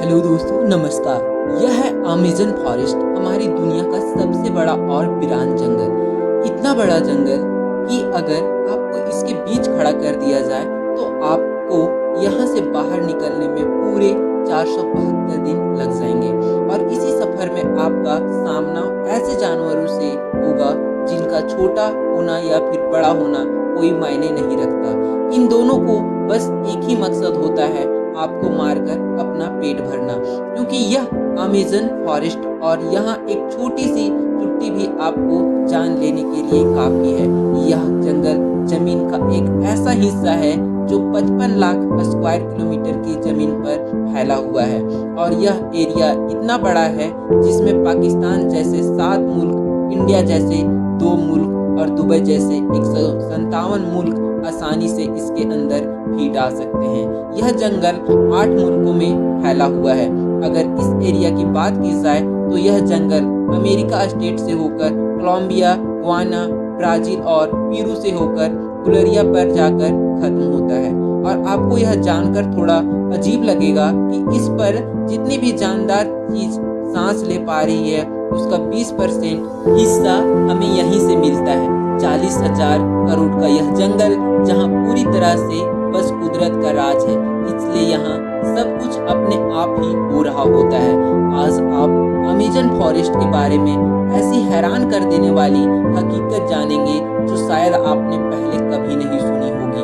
Hello दोस्तों, नमस्कार। यह है अमेज़न फॉरेस्ट, हमारी दुनिया का सबसे बड़ा और वीरान जंगल। इतना बड़ा जंगल कि अगर आपको इसके बीच खड़ा कर दिया जाए तो आपको यहाँ से बाहर निकलने में पूरे 472 दिन लग जाएंगे। और इसी सफ़र में आपका सामना ऐसे जानवरों से होगा जिनका छोटा होना या फिर बड़ा होना कोई मायने नहीं रखता। इन दोनों को बस एक ही मकसद होता है, आपको मारकर अपना पेट भरना। क्योंकि यह अमेज़न फॉरेस्ट और यहाँ एक छोटी सी चुट्टी भी आपको जान लेने के लिए काफ़ी है। यह जंगल जमीन का एक ऐसा हिस्सा है जो 55 लाख स्क्वायर किलोमीटर की जमीन पर फैला हुआ है। और यह एरिया इतना बड़ा है जिसमें पाकिस्तान जैसे 7 मुल्क, इंडिया जैसे 2 मुल्क और दुबई जैसे 157 मुल्क आसानी से इसके अंदर भी डाल सकते हैं। यह जंगल 8 मुल्कों में फैला हुआ है। अगर इस एरिया की बात की जाए तो यह जंगल अमेरिका स्टेट से होकर कोलंबिया, गुयाना, ब्राज़ील और पेरू से होकर बुल्गारिया पर जाकर खत्म होता है। और आपको यह जानकर थोड़ा अजीब लगेगा कि इस पर जितनी भी जानदार चीज सांस ले पा रही है उसका 20% हिस्सा हमें यहीं से मिलता है। 40,000 करोड़ का यह जंगल जहां पूरी तरह से बस कुदरत का राज है, इसलिए यहाँ सब कुछ अपने आप ही हो रहा होता है। आज आप अमेज़न फॉरेस्ट के बारे में ऐसी हैरान कर देने वाली हकीकत जानेंगे जो शायद आपने पहले कभी नहीं सुनी होगी।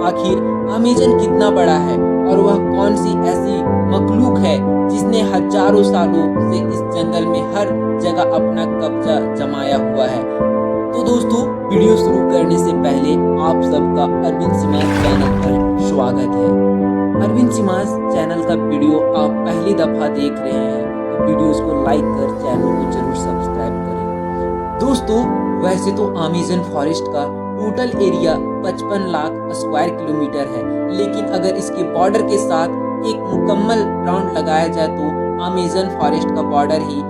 आखिर अमेज़न कितना बड़ा है और वह कौन सी ऐसी मखलूक है जिसने हजारों सालों से इस जंगल में हर जगह अपना कब्जा जमाया हुआ है। तो दोस्तों, वीडियो शुरू करने से पहले आप सबका अरविंद सिमाज चैनल पर स्वागत है। अरविंद सिमाज चैनल का वीडियो आप पहली दफ़ा देख रहे हैं तो वीडियोस को लाइक कर चैनल को जरूर सब्सक्राइब करें। दोस्तों, वैसे तो अमेज़न फॉरेस्ट का total area 55 lakh square kilometre है, लेकिन अगर इसके बॉर्डर के साथ एक मुकम्मल राउंड लगाया जाए तो अमेज़न फॉरेस्ट का बॉर्डर ही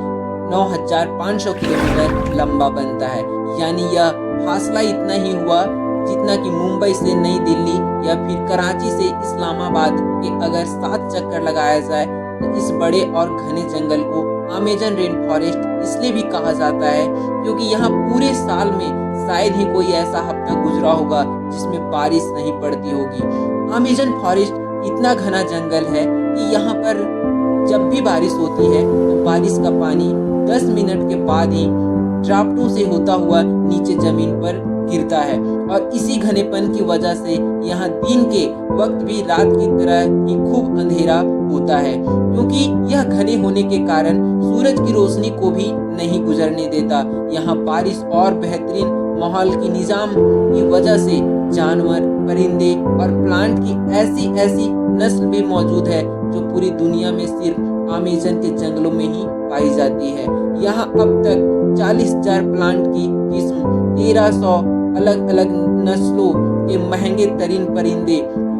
9,500 किलोमीटर लंबा बनता है। यानी यह फासला इतना ही हुआ जितना कि मुंबई से नई दिल्ली या फिर कराची से इस्लामाबाद के अगर 7 चक्कर लगाया जाए तो इस बड़े और घने जंगल को अमेज़न रेन फॉरेस्ट इसलिए भी कहा जाता है क्योंकि यहाँ पूरे साल में शायद ही कोई ऐसा हफ्ता गुजरा होगा जिसमें बारिश नहीं पड़ती होगी। अमेज़न फॉरेस्ट इतना घना जंगल है कि यहाँ पर जब भी बारिश होती है तो बारिश का पानी 10 मिनट के बाद ही ड्राफ्टों से होता हुआ नीचे जमीन पर गिरता है। और इसी घनेपन की वजह से यहाँ दिन के वक्त भी रात की तरह ही खूब अंधेरा होता है, क्योंकि यह घने होने के कारण सूरज की रोशनी को भी नहीं गुजरने देता। यहाँ बारिश और बेहतरीन माहौल की निजाम की वजह से जानवर, परिंदे और प्लांट की ऐसी ऐसी नस्ल भी मौजूद है जो पूरी दुनिया में सिर्फ अमेज़न के जंगलों में ही पाई जाती है। यहाँ अब तक 40,000 प्लांट की किस्म, 1300 अलग अलग नस्लों के महंगे तरीन परिंदे,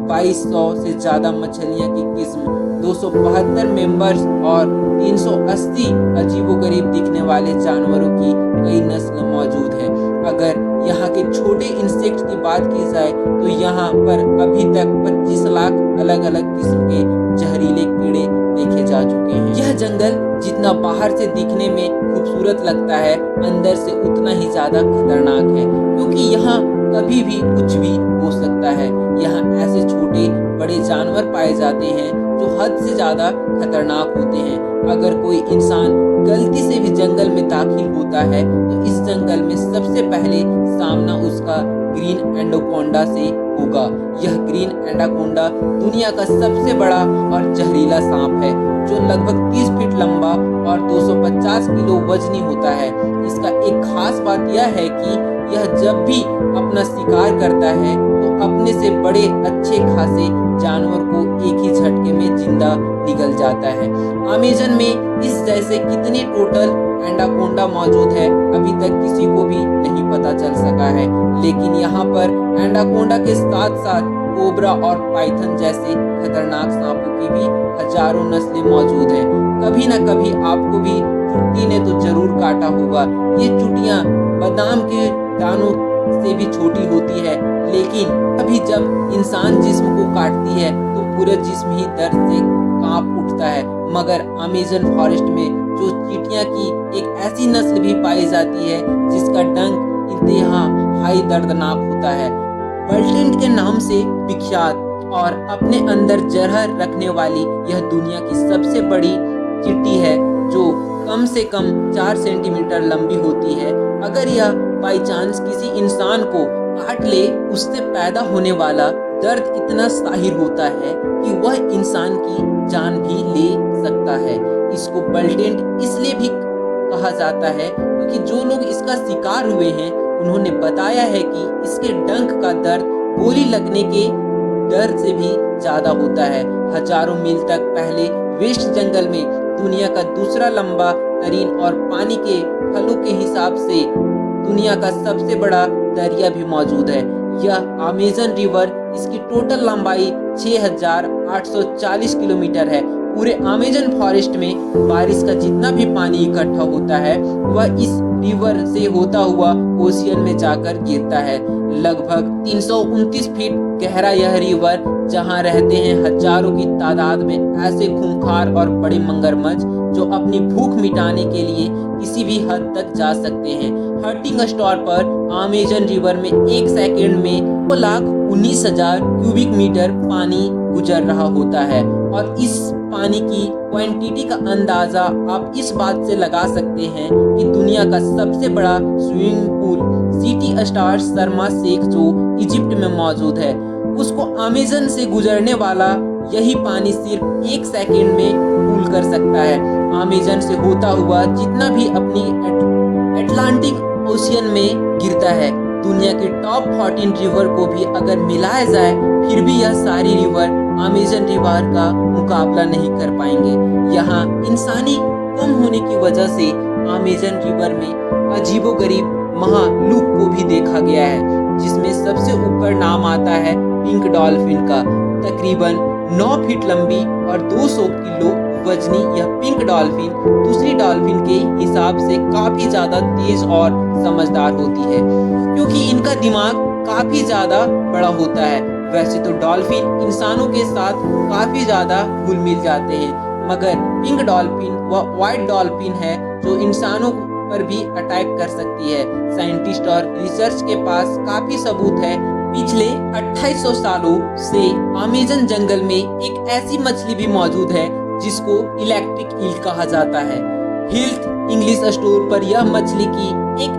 2200 से ज़्यादा मछलियाँ की किस्म, 272 मेंबर्स और 380 अजीबोगरीब दिखने वाले जानवरों की कई नस्ल मौजूद है। अगर यहाँ के छोटे इंसेक्ट की बात की जाए तो यहाँ पर अभी तक 25 लाख अलग अलग किस्म के जहरीले कीड़े देखे जा चुके हैं। यह जंगल जितना बाहर से दिखने में खूबसूरत लगता है, अंदर से उतना ही ज्यादा खतरनाक है, क्योंकि यहाँ कभी भी कुछ भी हो सकता है। यहाँ ऐसे छोटे बड़े जानवर पाए जाते हैं जो हद से ज्यादा खतरनाक होते हैं। अगर कोई इंसान गलती से भी जंगल में दाखिल होता है तो इस जंगल में सबसे पहले सामना उसका ग्रीन एनाकोंडा से होगा। यह ग्रीन एनाकोंडा दुनिया का सबसे बड़ा और जहरीला सांप है जो लगभग 30 फीट लंबा और 250 किलो वजनी होता है। इसका एक खास बात यह है कि यह जब भी अपना शिकार करता है तो अपने से बड़े अच्छे खासे जानवर को एक ही झटके में जिंदा निगल जाता है। अमेज़न में इस जैसे कितने टोटल एनाकोंडा मौजूद है अभी तक किसी को भी नहीं पता चल सका है, लेकिन यहाँ पर एनाकोंडा के साथ साथ कोबरा और पाइथन जैसे खतरनाक सांपों की भी हजारों नस्लें मौजूद हैं। कभी न कभी आपको भी चुट्टी ने तो जरूर काटा होगा। ये चुटियाँ बादाम के दानों से भी छोटी होती है, लेकिन अभी जब इंसान जिस्म को काटती है तो पूरा जिस्म ही दर्द से कांप उठता होता है, मगर अमेज़न फॉरेस्ट में जो चींटियां की एक ऐसी नस्ल भी पाई जाती है जिसका डंक इंतहा हाई दर्दनाक होता है। बल्टेंट के नाम से विख्यात और अपने अंदर जहर रखने वाली यह दुनिया की सबसे बड़ी चींटी है, जो कम से कम 4 सेंटीमीटर लंबी होती है। अगर यह बाई चांस किसी इंसान को काट ले, उससे पैदा होने वाला दर्द इतना साहिर होता है कि वह इंसान की जान भी ले सकता है। इसको बल्टेंट इसलिए भी कहा जाता है क्योंकि जो लोग इसका शिकार हुए हैं उन्होंने बताया है कि इसके डंक का दर्द गोली लगने के डर से भी ज्यादा होता है। हजारों मील तक पहले वेस्ट जंगल में दुनिया का दूसरा लंबा तरीन और पानी के फलों के हिसाब से दुनिया का सबसे बड़ा दरिया भी मौजूद है। यह अमेज़न रिवर, इसकी टोटल लंबाई 6,840 किलोमीटर है। पूरे अमेज़न फॉरेस्ट में बारिश का जितना भी पानी इकट्ठा होता है वह इस रिवर से होता हुआ ओशियन में जाकर गिरता है। लगभग 329 फीट गहरा यह रिवर, जहां रहते हैं हजारों की तादाद में ऐसे खूंखार और बड़े मगरमच्छ जो अपनी भूख मिटाने के लिए किसी भी हद तक जा सकते हैं। हर्टिंग स्टोर पर अमेज़न रिवर में एक सेकंड में 2,19,000 क्यूबिक मीटर पानी गुजर रहा होता है। और इस पानी की क्वांटिटी का अंदाजा आप इस बात से लगा सकते हैं कि दुनिया का सबसे बड़ा swimming pool City Star Sharm Sheikh जो इजिप्ट में मौजूद है, उसको अमेज़न से गुजरने वाला यही पानी सिर्फ एक सेकंड में कूल कर सकता है। अमेज़न से होता हुआ जितना भी अपनी अटलांटिक ओशियन में गिरता है, दुनिया के टॉप 14 रिवर को भी अगर मिलाया जाए फिर भी यह सारी रिवर अमेज़न रिवर का मुकाबला नहीं कर पाएंगे। यहाँ इंसानी कम होने की वजह से अमेज़न रिवर में अजीबोगरीब महालूक को भी देखा गया है, जिसमें सबसे ऊपर नाम आता है पिंक डॉल्फिन का। तकरीबन 9 फीट लंबी और 200 किलो वजनी यह पिंक डॉल्फिन दूसरी डॉल्फिन के हिसाब से काफी ज्यादा तेज और समझदार होती है, क्योंकि इनका दिमाग काफी ज्यादा बड़ा होता है। वैसे तो डॉल्फिन इंसानों के साथ काफी ज्यादा घुल मिल जाते हैं, मगर पिंक डॉल्फिन वह व्हाइट डॉल्फिन है जो इंसानों पर भी अटैक कर सकती है। साइंटिस्ट और रिसर्च के पास काफी सबूत है। पिछले 2800 सालों से अमेज़न जंगल में एक ऐसी मछली भी मौजूद है जिसको इलेक्ट्रिक ईल कहा जाता है। हेल्थ इंग्लिश स्टोर पर यह मछली की एक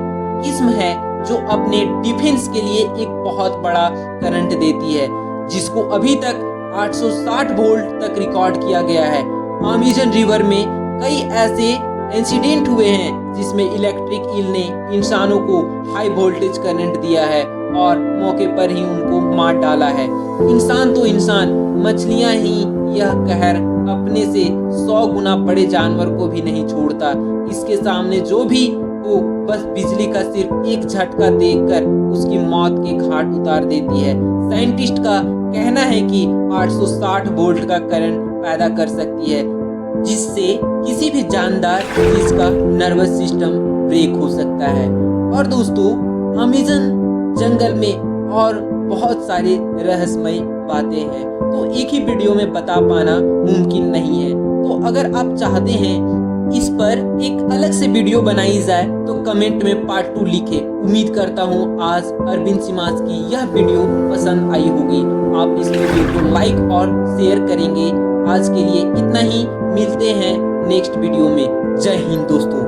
किस्म है जो अपने डिफेंस के लिए एक बहुत बड़ा करंट देती है, जिसको अभी तक 860 वोल्ट तक रिकॉर्ड किया गया है। अमेज़न रिवर में कई ऐसे इंसिडेंट हुए हैं जिसमें इलेक्ट्रिक ईल ने इंसानों को हाई वोल्टेज करंट दिया है और मौके पर ही उनको मार डाला है। इंसान तो इंसान, मछलियां ही यह कहर अपने से 100 गुना बड़े जानवर को भी नहीं छोड़ता। इसके सामने जो भी हो बस बिजली का सिर्फ एक झटका देकर उसकी मौत के घाट उतार देती है। साइंटिस्ट का कहना है कि 860 वोल्ट का करंट पैदा कर सकती है, जिससे किसी भी जानदार चीज का नर्वस सिस्टम ब्रेक हो सकता है। और दोस्तों, अमेज़न जंगल में और बहुत सारे रहस्यमय बातें हैं, तो एक ही वीडियो में बता पाना मुमकिन नहीं है। तो अगर आप चाहते हैं इस पर एक अलग से वीडियो बनाई जाए तो कमेंट में पार्ट 2 लिखें। उम्मीद करता हूँ आज अरविंद सिमाज की यह वीडियो पसंद आई होगी। आप इस वीडियो को लाइक और शेयर करेंगे। आज के लिए इतना ही, मिलते हैं नेक्स्ट वीडियो में। जय हिंद दोस्तों।